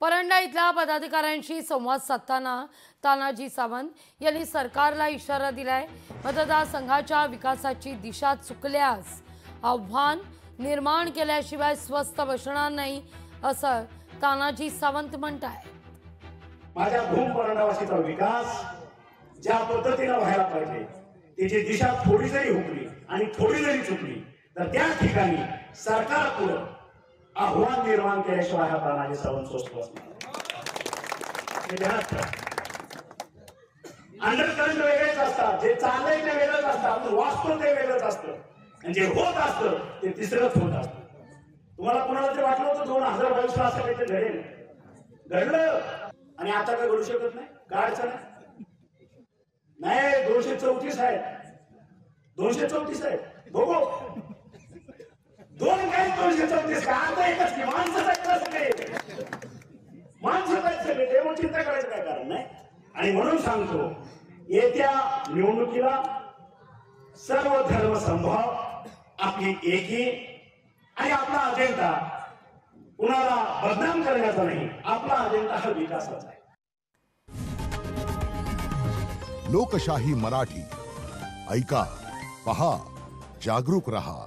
परंडा इथल्या पदाधिकाऱ्यांशी संवाद साधताना तानाजी सावंत यांनी सरकारला इशारा दिलाय। मतदारसंघाच्या विकासाची दिशा चुकल्यास आव्हान निर्माण केल्याशिवाय स्वस्थ बसणार नाही असं तानाजी सावंत म्हणतात। माझ्या भूम परंडावासीचा विकास ज्या पद्धतीने व्हायला पाहिजे त्याची दिशा थोडी जरी हुकली आणि थोडी जरी चुकली तर त्या ठिकाणी सरकार पुढे आव्हान निर्माण केल्याशिवाय हा तानाजी सावंत स्वस्थ बसणार अंडरकरंट वेगळेच असतात, जे चाललंय ते वेगळंच असतात, वास्तव ते वेगळंच असतं आणि जे होत असतं ते तिसरंच होत असतं। तुम्हाला कुणाला ते वाटलं होतं 2022 ला असं काहीतरी घडेल, घडलं आणि आता काय घडू शकत नाही? काय अडचण नाही? 234 आहे, 234 आहे, बघू दोन काय 234 का आता एकच की माणसं सगळे त्यामुळे चिंता करायचं काय कारण नाही। आणि म्हणून सांगतो येत्या निवडणुकीला सर्व धर्म समभाव, आपली एकी आणि आपला अजेंडा कुणाला बदनाम करण्याचा नाही, आपला अजेंडा हा विकासाचा आहे। लोकशाही मराठी ऐका, पहा, जागरूक रहा।